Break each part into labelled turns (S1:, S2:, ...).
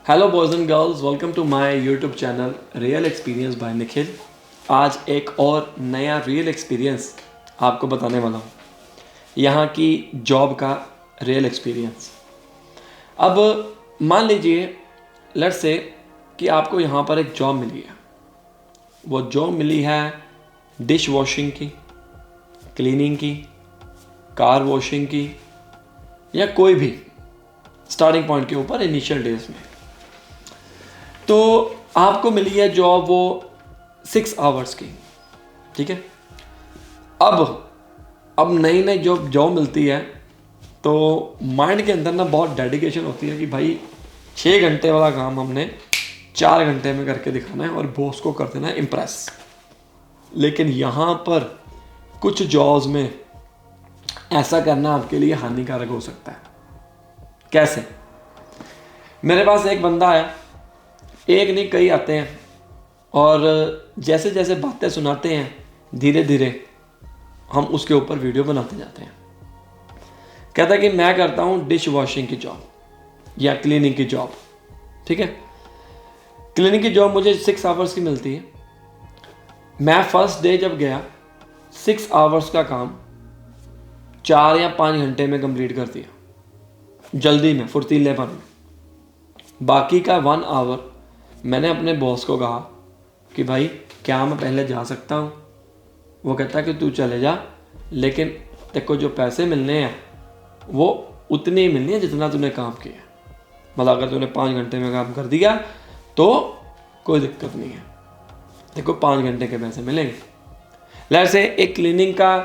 S1: Hello boys and girls, welcome to my YouTube channel real experience by Nikhil. आज एक और नया रियल एक्सपीरियंस आपको बताने वाला हूँ, यहाँ की जॉब का रियल एक्सपीरियंस। अब मान लीजिए लेट्स से कि आपको यहाँ पर एक जॉब मिली है। वो जॉब मिली है डिश वॉशिंग की, क्लीनिंग की, कार वॉशिंग की, या कोई भी स्टार्टिंग पॉइंट के ऊपर इनिशियल डेज में। तो आपको मिली है जॉब वो 6 आवर्स की, ठीक है। अब नई नई जॉब मिलती है तो माइंड के अंदर ना बहुत डेडिकेशन होती है कि भाई 6 घंटे वाला काम हमने 4 घंटे में करके दिखाना है और बॉस को कर देना है इम्प्रेस। लेकिन यहाँ पर कुछ जॉब्स में ऐसा करना आपके लिए हानिकारक हो सकता है। कैसे? मेरे पास एक बंदा है, एक नहीं कई आते हैं, और जैसे जैसे बातें सुनाते हैं धीरे धीरे हम उसके ऊपर वीडियो बनाते जाते हैं। कहता है कि मैं करता हूँ डिश वॉशिंग की जॉब या क्लीनिंग की जॉब, ठीक है। क्लीनिंग की जॉब मुझे 6 आवर्स की मिलती है। मैं फर्स्ट डे जब गया 6 आवर्स का काम 4 या 5 घंटे में कंप्लीट कर दिया, जल्दी में, फुर्तीलेपन में। बाकी का 1 आवर मैंने अपने बॉस को कहा कि भाई क्या मैं पहले जा सकता हूँ। वो कहता कि तू चले जा, लेकिन तेरे को जो पैसे मिलने हैं वो उतने ही मिलने हैं जितना तूने काम किया। मतलब अगर तूने 5 घंटे में काम कर दिया तो कोई दिक्कत नहीं है, तेरे को 5 घंटे के पैसे मिलेंगे। लेट्स से एक क्लीनिंग का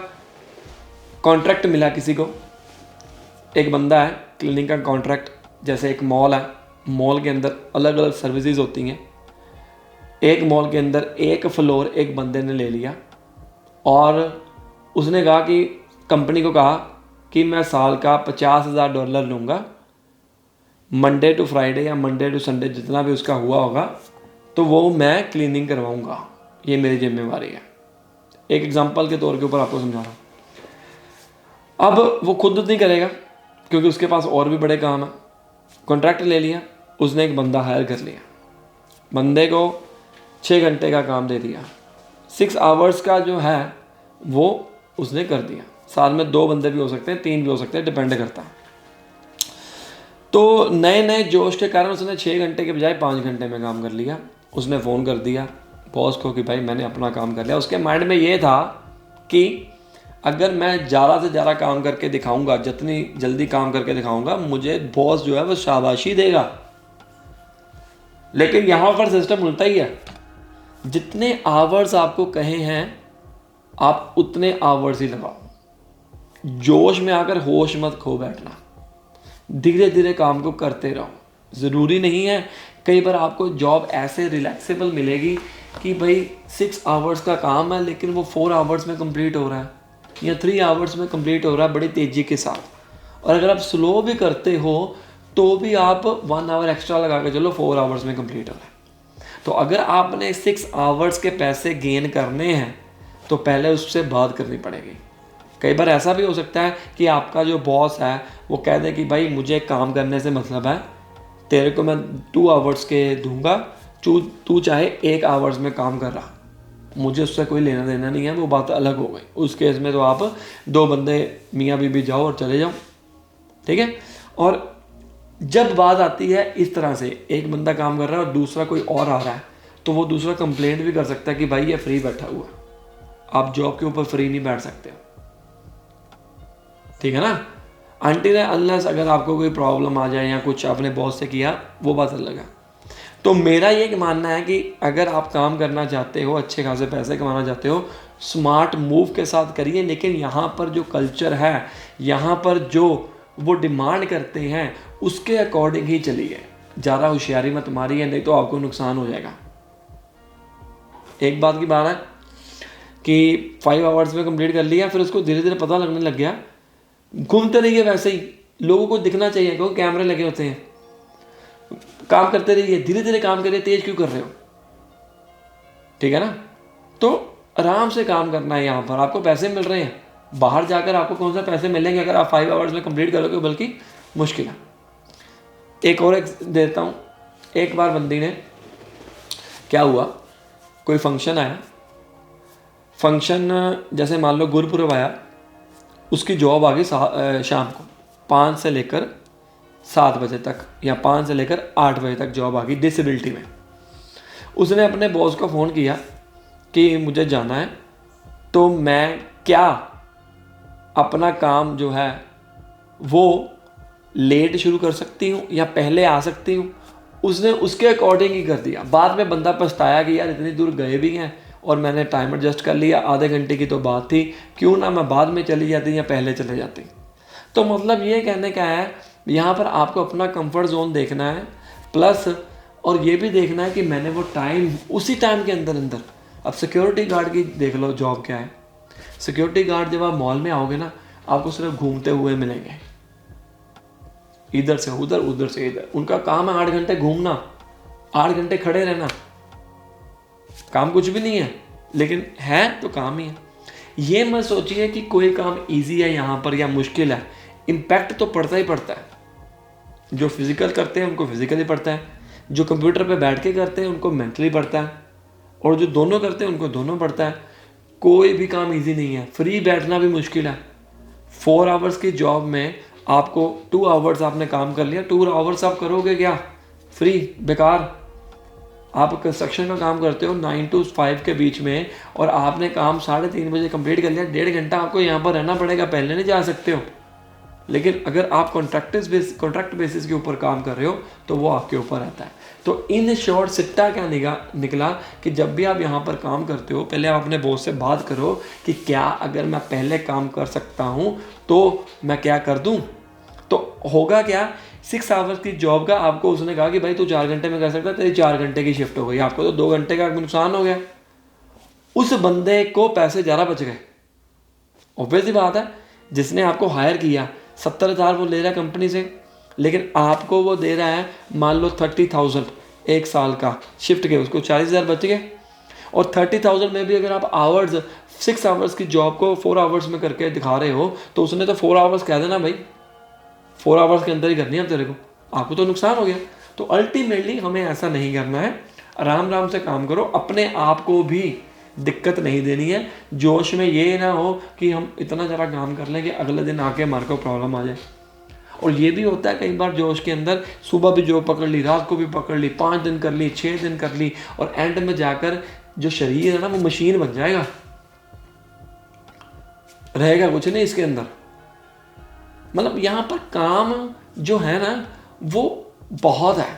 S1: कॉन्ट्रैक्ट मिला किसी को, एक बंदा है क्लीनिंग का कॉन्ट्रैक्ट। जैसे एक मॉल है, मॉल के अंदर अलग अलग सर्विसेज होती हैं। एक मॉल के अंदर एक फ्लोर एक बंदे ने ले लिया और उसने कहा कि कंपनी को कहा कि मैं साल का $50,000 लूँगा, मंडे टू फ्राइडे या मंडे टू संडे जितना भी उसका हुआ होगा तो वो मैं क्लीनिंग करवाऊँगा, ये मेरी जिम्मेवारी है। एक एग्जांपल के तौर के ऊपर आपको समझा रहा हूँ। अब वो खुद नहीं करेगा क्योंकि उसके पास और भी बड़े काम है। कॉन्ट्रैक्ट ले लिया, उसने एक बंदा हायर कर लिया, बंदे को 6 घंटे का काम दे दिया, 6 आवर्स का जो है वो उसने कर दिया। साल में 2 बंदे भी हो सकते हैं, 3 भी हो सकते हैं, डिपेंड करता है। तो नए नए जोश के कारण उसने 6 घंटे के बजाय 5 घंटे में काम कर लिया। उसने फ़ोन कर दिया बॉस को कि भाई मैंने अपना काम कर लिया। उसके माइंड में ये था कि अगर मैं ज़्यादा से ज़्यादा काम करके दिखाऊंगा, जितनी जल्दी काम करके दिखाऊंगा, मुझे बॉस जो है वो शाबाशी देगा। लेकिन यहाँ पर सिस्टम उल्टा ही है। जितने आवर्स आपको कहे हैं आप उतने आवर्स ही लगाओ। जोश में आकर होश मत खो बैठना, धीरे धीरे काम को करते रहो। ज़रूरी नहीं है, कई बार आपको जॉब ऐसे रिलैक्सेबल मिलेगी कि भाई 6 आवर्स का काम है लेकिन वो 4 आवर्स में कंप्लीट हो रहा है या 3 आवर्स में कंप्लीट हो रहा है बड़ी तेज़ी के साथ। और अगर आप स्लो भी करते हो तो भी आप 1 आवर एक्स्ट्रा लगा के चलो, 4 आवर्स में कंप्लीट हो रहा है। तो अगर आपने 6 आवर्स के पैसे गेन करने हैं तो पहले उससे बात करनी पड़ेगी। कई बार ऐसा भी हो सकता है कि आपका जो बॉस है वो कह दे कि भाई मुझे काम करने से मतलब है, तेरे को मैं 2 आवर्स के दूंगा, तू चाहे 1 आवर्स में काम कर रहा, मुझे उससे कोई लेना देना नहीं है। वो बात अलग हो गई। उस केस में तो आप 2 बंदे मियाँ बीबी जाओ और चले जाओ, ठीक है। और जब बात आती है इस तरह से, एक बंदा काम कर रहा है और दूसरा कोई और आ रहा है, तो वो दूसरा कंप्लेंट भी कर सकता है कि भाई ये फ्री बैठा हुआ है, आप जॉब के ऊपर फ्री नहीं बैठ सकते, ठीक है ना। अनटिल अनलेस अगर आपको कोई प्रॉब्लम आ जाए या कुछ आपने बॉस से किया, वो बात अलग है। तो मेरा ये मानना है कि अगर आप काम करना चाहते हो, अच्छे खासे पैसे कमाना चाहते हो, स्मार्ट मूव के साथ करिए। लेकिन यहाँ पर जो कल्चर है, यहाँ पर जो वो डिमांड करते हैं उसके अकॉर्डिंग ही चलिए। ज़्यादा होशियारी मत मारिए, नहीं तो आपको नुकसान हो जाएगा। एक बात की बात है कि 5 आवर्स में कंप्लीट कर लिया, फिर उसको धीरे धीरे पता लगने लग गया, घूमते रहिए वैसे ही, लोगों को दिखना चाहिए, क्योंकि कैमरे लगे होते हैं। काम करते रहिए, धीरे धीरे काम करिए, तेज क्यों कर रहे हो, ठीक है ना। तो आराम से काम करना है। यहाँ पर आपको पैसे मिल रहे हैं, बाहर जाकर आपको कौन सा पैसे मिलेंगे अगर आप 5 आवर्स में कंप्लीट करोगे, बल्कि मुश्किल है। एक और देता हूँ, एक बार बंदी ने, क्या हुआ, कोई फंक्शन आया, फंक्शन जैसे मान लो गुरुपुरब आया, उसकी जॉब आ गई शाम को 5 से लेकर 7 बजे तक या 5 से लेकर 8 बजे तक जॉब आ गई डिसेबिलिटी में। उसने अपने बॉस को फ़ोन किया कि मुझे जाना है, तो मैं क्या अपना काम जो है वो लेट शुरू कर सकती हूँ या पहले आ सकती हूँ। उसने उसके अकॉर्डिंग ही कर दिया। बाद में बंदा पछताया कि यार इतनी दूर गए भी हैं और मैंने टाइम एडजस्ट कर लिया, आधे घंटे की तो बात थी, क्यों ना मैं बाद में चली जाती या पहले चले जाती। तो मतलब ये कहने का है, यहाँ पर आपको अपना कंफर्ट जोन देखना है, प्लस और ये भी देखना है कि मैंने वो टाइम, उसी टाइम के अंदर अंदर। अब सिक्योरिटी गार्ड की देख लो जॉब क्या है। सिक्योरिटी गार्ड जब आप मॉल में आओगे ना, आपको सिर्फ घूमते हुए मिलेंगे, इधर से उधर उधर से इधर। उनका काम है 8 घंटे घूमना, 8 घंटे खड़े रहना। काम कुछ भी नहीं है, लेकिन है तो काम ही है। ये मत सोचिए कि कोई काम इजी है यहाँ पर या मुश्किल है। इम्पैक्ट तो पड़ता ही पड़ता है। जो फिजिकल करते हैं उनको फिजिकली पड़ता है, जो कंप्यूटर पे बैठ के करते हैं उनको मेंटली पड़ता है, और जो दोनों करते हैं उनको दोनों पड़ता है। कोई भी काम इजी नहीं है। फ्री बैठना भी मुश्किल है। 4 आवर्स की जॉब में आपको 2 आवर्स आपने काम कर लिया, 2 आवर्स आप करोगे क्या? फ्री, बेकार। आप कंस्ट्रक्शन का काम करते हो 9 to 5 के बीच में, और आपने काम 3:30 बजे कंप्लीट कर लिया, 1.5 घंटा आपको यहाँ पर रहना पड़ेगा, पहले नहीं जा सकते हो। लेकिन अगर आप कॉन्ट्रैक्ट बेसिस के ऊपर काम कर रहे हो तो वो आपके ऊपर रहता है। तो इन शॉर्ट सिट्टा क्या निकला कि जब भी आप यहाँ पर काम करते हो, पहले आप अपने बॉस से बात करो कि क्या अगर मैं पहले काम कर सकता हूँ तो मैं क्या कर दूँ। तो होगा क्या, 6 आवर्स की जॉब का आपको उसने कहा कि भाई तू 4 घंटे में कर सकता है, तेरी 4 घंटे की शिफ्ट हो गई, आपको तो 2 घंटे का नुकसान हो गया। उस बंदे को पैसे ज़्यादा बच गए। ऑब्वियस ही बात है, जिसने आपको हायर किया 70,000 वो ले रहा है कंपनी से, लेकिन आपको वो दे रहा है मान लो 30,000 1 साल का शिफ्ट के, उसको 40,000 बच गए। और 30,000 में भी अगर आप आवर्स 6 आवर्स की जॉब को 4 आवर्स में करके दिखा रहे हो, तो उसने तो 4 आवर्स कह देना भाई 4 आवर्स के अंदर ही करनी है अब तेरे को, आपको तो नुकसान हो गया। तो अल्टीमेटली हमें ऐसा नहीं करना है। आराम से काम करो, अपने आप को भी दिक्कत नहीं देनी है। जोश में ये ना हो कि हम इतना ज़्यादा काम कर लें कि अगले दिन आके हमारे को प्रॉब्लम आ जाए। और ये भी होता है कई बार जोश के अंदर, सुबह भी जॉब पकड़ ली, रात को भी पकड़ ली, 5 दिन कर ली, 6 दिन कर ली, और एंड में जाकर जो शरीर है ना वो मशीन बन जाएगा, रहेगा कुछ नहीं इसके अंदर। मतलब यहाँ पर काम जो है ना वो बहुत है।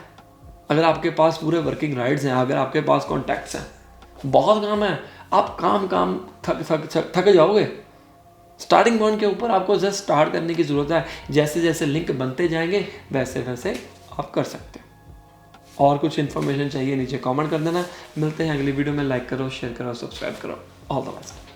S1: अगर आपके पास पूरे वर्किंग राइट्स हैं, अगर आपके पास कॉन्टैक्ट्स हैं, बहुत काम है। आप काम थक जाओगे। स्टार्टिंग पॉइंट के ऊपर आपको जस्ट स्टार्ट करने की ज़रूरत है। जैसे जैसे लिंक बनते जाएंगे वैसे वैसे आप कर सकते हो। और कुछ इन्फॉर्मेशन चाहिए नीचे कमेंट कर देना। मिलते हैं अगली वीडियो में। लाइक करो, शेयर करो, सब्सक्राइब करो। All the best.